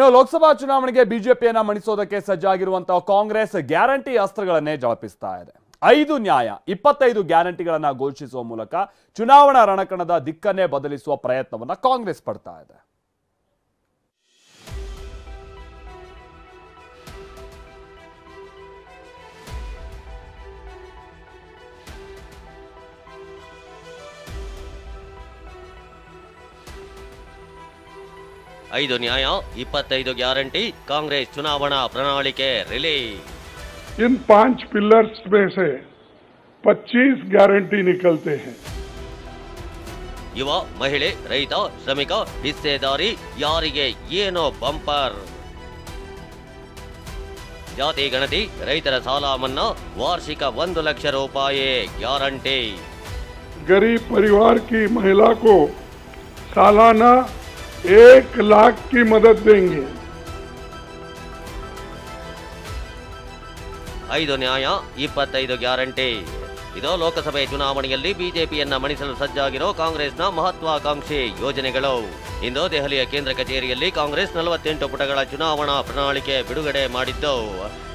ಇನ್ನು ಲೋಕಸಭಾ ಚುನಾವಣೆಗೆ ಬಿಜೆಪಿಯನ್ನ ಮಣಿಸೋದಕ್ಕೆ ಸಜ್ಜಾಗಿರುವಂತಹ ಕಾಂಗ್ರೆಸ್ ಗ್ಯಾರಂಟಿ ಅಸ್ತ್ರಗಳನ್ನೇ ಜಳಪಿಸ್ತಾ ಇದೆ. 5 ನ್ಯಾಯ 25 ಗ್ಯಾರಂಟಿಗಳನ್ನ ಘೋಷಿಸುವ ಮೂಲಕ ಚುನಾವಣಾ ರಣಕಣದ ದಿಕ್ಕನ್ನೇ ಬದಲಿಸುವ ಪ್ರಯತ್ನವನ್ನ ಕಾಂಗ್ರೆಸ್ ಪಡ್ತಾ ಇದೆ. ಐದು ನ್ಯಾಯ 25 ಗ್ಯಾರಂಟಿ ಕಾಂಗ್ರೆಸ್ ಚುನಾವಣಾ ಪ್ರಣಾಳಿಕೆ ರಿಲೀಸ್. इन 5 पिलर्स में से 25 गारंटी निकलते हैं. ಯುವ, ಮಹಿಳೆ, ರೈತ, ಶ್ರಮಿಕ, ಹಿಸ್ಸೆದಾರಿ ಯಾರಿಗೆ ಏನೋ ಬಂಪರ್. ಜಾತಿ ಗಣತಿ, ರೈತರ ಸಾಲ ಮನ್ನಾ, ವಾರ್ಷಿಕ 1 ಲಕ್ಷ ರೂಪಾಯಿ ಗ್ಯಾರಂಟಿ. गरीब परिवार की महिला को सालाना 1 लाख की मदद देंगे. 5 ನ್ಯಾಯ 25 ಗ್ಯಾರಂಟಿ. ಇದು ಲೋಕಸಭೆ ಚುನಾವಣೆಯಲ್ಲಿ ಬಿಜೆಪಿಯನ್ನ ಮಣಿಸಲು ಸಜ್ಜಾಗಿರೋ ಕಾಂಗ್ರೆಸ್ನ ಮಹತ್ವಾಕಾಂಕ್ಷಿ ಯೋಜನೆಗಳು. ಇಂದು ದೆಹಲಿಯ ಕೇಂದ್ರ ಕಚೇರಿಯಲ್ಲಿ ಕಾಂಗ್ರೆಸ್ 48 ಪುಟಗಳ ಚುನಾವಣಾ ಪ್ರಣಾಳಿಕೆ ಬಿಡುಗಡೆ ಮಾಡಿದ್ದು,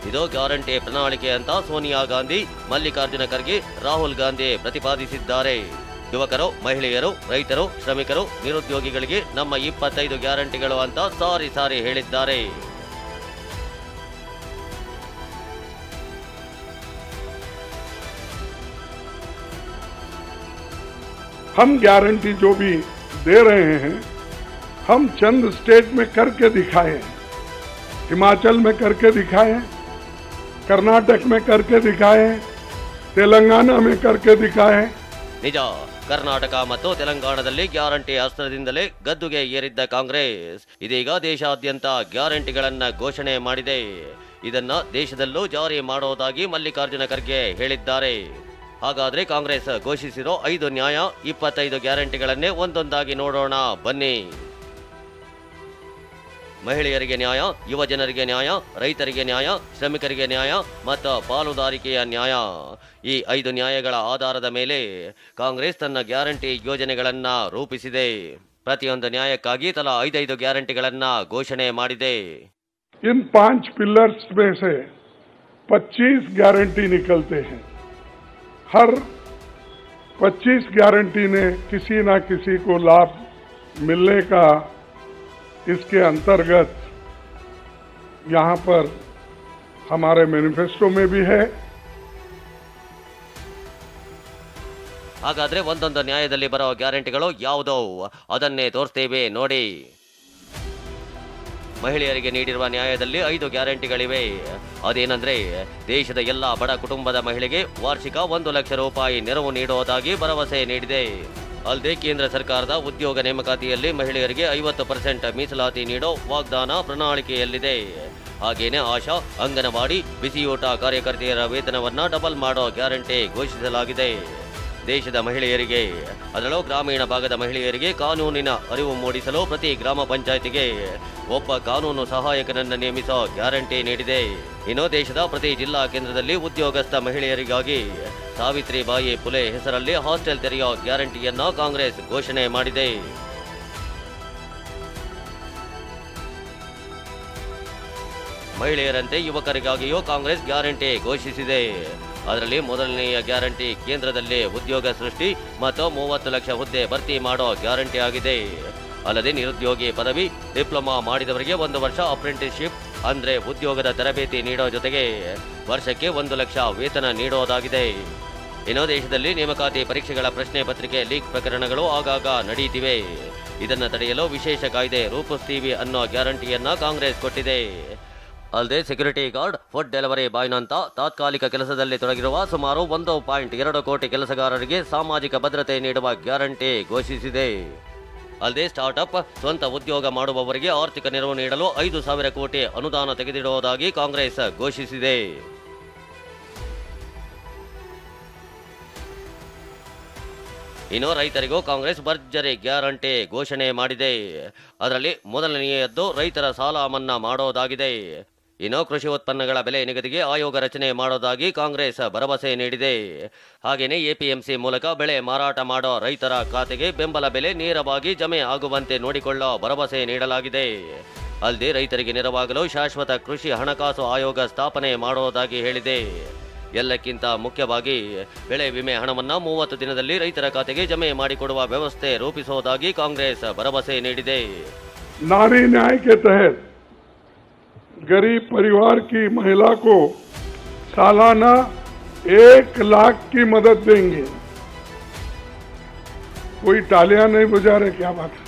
ಇದು ಗ್ಯಾರಂಟಿ ಪ್ರಣಾಳಿಕೆ ಅಂತ ಸೋನಿಯಾ ಗಾಂಧಿ, ಮಲ್ಲಿಕಾರ್ಜುನ ಖರ್ಗೆ, ರಾಹುಲ್ ಗಾಂಧಿ ಪ್ರತಿಪಾದಿಸಿದ್ದಾರೆ. ಯುವಕರು, ಮಹಿಳೆಯರು, ರೈತರು, ಶ್ರಮಿಕರು, ನಿರುದ್ಯೋಗಿಗಳಿಗೆ ನಮ್ಮ 25 ಗ್ಯಾರಂಟಿಗಳು ಅಂತ ಸಾರಿ ಸಾರಿ ಹೇಳಿದ್ದಾರೆ. हम गारंटी जो भी दे रहे हैं, हम चंद स्टेट में करके दिखाए हैं. हिमाचल में करके दिखाए हैं, कर्नाटक में करके दिखाए हैं, तेलंगाना में करके दिखाए हैं. ನಿಜ, ಕರ್ನಾಟಕ ಮತ್ತು ತೆಲಂಗಾಣದಲ್ಲಿ ಗ್ಯಾರಂಟಿ ಅಸ್ತ್ರದಿಂದಲೇ ಗದ್ದುಗೆ ಏರಿದ್ದ ಕಾಂಗ್ರೆಸ್ ಇದೀಗ ದೇಶಾದ್ಯಂತ ಗ್ಯಾರಂಟಿಗಳನ್ನ ಘೋಷಣೆ ಮಾಡಿದೆ. ಇದನ್ನ ದೇಶದಲ್ಲೂ ಜಾರಿ ಮಾಡೋದಾಗಿ ಮಲ್ಲಿಕಾರ್ಜುನ ಖರ್ಗೆ ಹೇಳಿದ್ದಾರೆ. ಹಾಗಾದ್ರೆ ಕಾಂಗ್ರೆಸ್ ಘೋಷಿಸಿರೋ 5 ನ್ಯಾಯ 25 ಗ್ಯಾರಂಟಿಗಳನ್ನೇ ಒಂದೊಂದಾಗಿ ನೋಡೋಣ ಬನ್ನಿ. ಮಹಿಳೆಯರಿಗೆ ನ್ಯಾಯ, ಯುವ ಜನರಿಗೆ ನ್ಯಾಯ, ರೈತರಿಗೆ ನ್ಯಾಯ, ಶ್ರಮಿಕರಿಗೆ ನ್ಯಾಯ ಮತ್ತು ಪಾಲುದಾರಿಕೆಯ ನ್ಯಾಯ. ಈ 5 ನ್ಯಾಯಗಳ ಆಧಾರದ ಮೇಲೆ ಕಾಂಗ್ರೆಸ್ ತನ್ನ ಗ್ಯಾರಂಟಿ ಯೋಜನೆಗಳನ್ನ ರೂಪಿಸಿದೆ. ಪ್ರತಿಯೊಂದು ನ್ಯಾಯಕ್ಕಾಗಿ ತಲಾ 5 ಗ್ಯಾರಂಟಿಗಳನ್ನ ಘೋಷಣೆ ಮಾಡಿದೆ. इन 5 पिलर्स में से 25 गारंटी निकलते हैं. हर 25 गारंटी ने किसी ना किसी को लाभ मिलने का इसके अंतर्गत यहाँ पर हमारे मैनिफेस्टो में भी है. ಹಾಗಾದ್ರೆ ಒಂದೊಂದು ನ್ಯಾಯದಲ್ಲಿ ಬರೋ ಗ್ಯಾರಂಟಿಗಳು ಯಾವುದೋ ಅದನ್ನೇ ತೋರಿಸ್ತೇವೆ ನೋಡಿ. ಮಹಿಳೆಯರಿಗೆ ನೀಡಿರುವ ನ್ಯಾಯದಲ್ಲಿ 5 ಗ್ಯಾರಂಟಿಗಳಿವೆ. ಅದೇನಂದ್ರೆ, ದೇಶದ ಎಲ್ಲ ಬಡ ಕುಟುಂಬದ ಮಹಿಳೆಗೆ ವಾರ್ಷಿಕ 1 ಲಕ್ಷ ರೂಪಾಯಿ ನೆರವು ನೀಡುವುದಾಗಿ ಭರವಸೆ ನೀಡಿದೆ. ಅಲ್ಲದೆ ಕೇಂದ್ರ ಸರ್ಕಾರದ ಉದ್ಯೋಗ ನೇಮಕಾತಿಯಲ್ಲಿ ಮಹಿಳೆಯರಿಗೆ 50% ಮೀಸಲಾತಿ ನೀಡೋ ವಾಗ್ದಾನ ಪ್ರಣಾಳಿಕೆಯಲ್ಲಿದೆ. ಹಾಗೇನೆ ಆಶಾ, ಅಂಗನವಾಡಿ, ಬಿಸಿಯೂಟ ಕಾರ್ಯಕರ್ತೆಯರ ವೇತನವನ್ನ ಡಬಲ್ ಮಾಡೋ ಗ್ಯಾರಂಟಿ ಘೋಷಿಸಲಾಗಿದೆ. ದೇಶದ ಮಹಿಳೆಯರಿಗೆ, ಅದರಲ್ಲೂ ಗ್ರಾಮೀಣ ಭಾಗದ ಮಹಿಳೆಯರಿಗೆ ಕಾನೂನಿನ ಅರಿವು ಮೂಡಿಸಲು ಪ್ರತಿ ಗ್ರಾಮ ಪಂಚಾಯತಿಗೆ ಒಬ್ಬ ಕಾನೂನು ಸಹಾಯಕನನ್ನು ನೇಮಿಸೋ ಗ್ಯಾರಂಟಿ ನೀಡಿದೆ. ಇನ್ನು ದೇಶದ ಪ್ರತಿ ಜಿಲ್ಲಾ ಕೇಂದ್ರದಲ್ಲಿ ಉದ್ಯೋಗಸ್ಥ ಮಹಿಳೆಯರಿಗಾಗಿ ಸಾವಿತ್ರಿಬಾಯಿ ಫುಲೆ ಹೆಸರಲ್ಲಿ ಹಾಸ್ಟೆಲ್ ತೆರೆಯೋ ಗ್ಯಾರಂಟಿಯನ್ನ ಕಾಂಗ್ರೆಸ್ ಘೋಷಣೆ ಮಾಡಿದೆ. ಮಹಿಳೆಯರಂತೆ ಯುವಕರಿಗಾಗಿಯೂ ಕಾಂಗ್ರೆಸ್ ಗ್ಯಾರಂಟಿ ಘೋಷಿಸಿದೆ. ಅದರಲ್ಲಿ ಮೊದಲನೆಯ ಗ್ಯಾರಂಟಿ ಕೇಂದ್ರದಲ್ಲಿ ಉದ್ಯೋಗ ಸೃಷ್ಟಿ ಮತ್ತು 30 ಲಕ್ಷ ಹುದ್ದೆ ಭರ್ತಿ ಮಾಡೋ ಗ್ಯಾರಂಟಿ ಆಗಿದೆ. ಅಲ್ಲದೆ ನಿರುದ್ಯೋಗಿ ಪದವಿ, ಡಿಪ್ಲೊಮಾ ಮಾಡಿದವರಿಗೆ 1 ವರ್ಷ ಅಪ್ರೆಂಟಿಸ್ಶಿಪ್ ಅಂದ್ರೆ ಉದ್ಯೋಗದ ತರಬೇತಿ ನೀಡೋ ಜೊತೆಗೆ ವರ್ಷಕ್ಕೆ 1 ಲಕ್ಷ ವೇತನ ನೀಡೋದಾಗಿದೆ. ಇನ್ನು ದೇಶದಲ್ಲಿ ನೇಮಕಾತಿ ಪರೀಕ್ಷೆಗಳ ಪ್ರಶ್ನೆ ಪತ್ರಿಕೆ ಲೀಕ್ ಪ್ರಕರಣಗಳು ಆಗಾಗ ನಡೆಯುತ್ತಿವೆ. ಇದನ್ನು ತಡೆಯಲು ವಿಶೇಷ ಕಾಯ್ದೆ ರೂಪಿಸ್ತೀವಿ ಅನ್ನೋ ಗ್ಯಾರಂಟಿಯನ್ನ ಕಾಂಗ್ರೆಸ್ ಕೊಟ್ಟಿದೆ. ಅಲ್ಲದೆ ಸೆಕ್ಯೂರಿಟಿ ಗಾರ್ಡ್, ಫುಡ್ ಡೆಲಿವರಿ ಬಾಯ್ನಂತ ತಾತ್ಕಾಲಿಕ ಕೆಲಸದಲ್ಲಿ ತೊಡಗಿರುವ ಸುಮಾರು 1.2 ಕೋಟಿ ಕೆಲಸಗಾರರಿಗೆ ಸಾಮಾಜಿಕ ಭದ್ರತೆ ನೀಡುವ ಗ್ಯಾರಂಟಿ ಘೋಷಿಸಿದೆ. ಅಲ್ಲದೆ ಸ್ಟಾರ್ಟ್ಅಪ್, ಸ್ವಂತ ಉದ್ಯೋಗ ಮಾಡುವವರಿಗೆ ಆರ್ಥಿಕ ನೆರವು ನೀಡಲು 5,000 ಕೋಟಿ ಅನುದಾನ ತೆಗೆದಿಡುವುದಾಗಿ ಕಾಂಗ್ರೆಸ್ ಘೋಷಿಸಿದೆ. ಇನ್ನು ರೈತರಿಗೂ ಕಾಂಗ್ರೆಸ್ ಭರ್ಜರಿ ಗ್ಯಾರಂಟಿ ಘೋಷಣೆ ಮಾಡಿದೆ. ಅದರಲ್ಲಿ ಮೊದಲನೆಯದ್ದು ರೈತರ ಸಾಲ ಮನ್ನಾ ಮಾಡೋದಾಗಿದೆ. ಇನ್ನು ಕೃಷಿ ಉತ್ಪನ್ನಗಳ ಬೆಲೆ ನಿಗದಿಗೆ ಆಯೋಗ ರಚನೆ ಮಾಡೋದಾಗಿ ಕಾಂಗ್ರೆಸ್ ಭರವಸೆ ನೀಡಿದೆ. ಹಾಗೆಯೇ ಎಪಿಎಂಸಿ ಮೂಲಕ ಬೆಳೆ ಮಾರಾಟ ಮಾಡೋ ರೈತರ ಖಾತೆಗೆ ಬೆಂಬಲ ಬೆಲೆ ನೇರವಾಗಿ ಜಮೆ ಆಗುವಂತೆ ನೋಡಿಕೊಳ್ಳೋ ಭರವಸೆ ನೀಡಲಾಗಿದೆ. ಅಲ್ಲದೆ ರೈತರಿಗೆ ನೆರವಾಗಲು ಶಾಶ್ವತ ಕೃಷಿ ಹಣಕಾಸು ಆಯೋಗ ಸ್ಥಾಪನೆ ಮಾಡುವುದಾಗಿ ಹೇಳಿದೆ. ಎಲ್ಲಕ್ಕಿಂತ ಮುಖ್ಯವಾಗಿ ಬೆಳೆ ವಿಮೆ ಹಣವನ್ನು 30 ದಿನದಲ್ಲಿ ರೈತರ ಖಾತೆಗೆ ಜಮೆ ಮಾಡಿಕೊಡುವ ವ್ಯವಸ್ಥೆ ರೂಪಿಸುವುದಾಗಿ ಕಾಂಗ್ರೆಸ್ ಭರವಸೆ ನೀಡಿದೆ. नारी न्याय के तहत गरीब परिवार की महिला को सालाना 1 लाख की मदद देंगे. कोई तालियां नहीं बजा रहे, क्या बात है?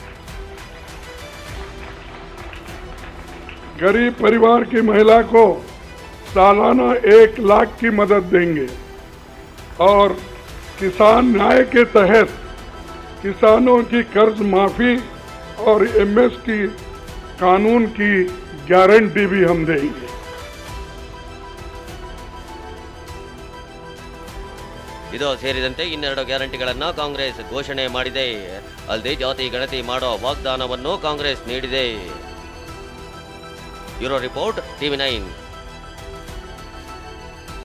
गरीब परिवार की महिला को सालाना 1 लाख की मदद देंगे और किसान न्याय के तहत किसानों की कर्ज माफी और एमएसपी कानून की गारंटी भी हम देंगे. ಇದು ಸೇರಿದಂತೆ 2 ಗ್ಯಾರಂಟಿಗಳನ್ನು ಕಾಂಗ್ರೆಸ್ ಘೋಷಣೆ ಮಾಡಿದೆ. ಅಲ್ಲದೆ ಜಾತಿ ಗಣತಿ ಮಾಡೋ ವಾಗ್ದಾನವನ್ನು ಕಾಂಗ್ರೆಸ್ ನೀಡಿದೆ. Bureau report, TV9.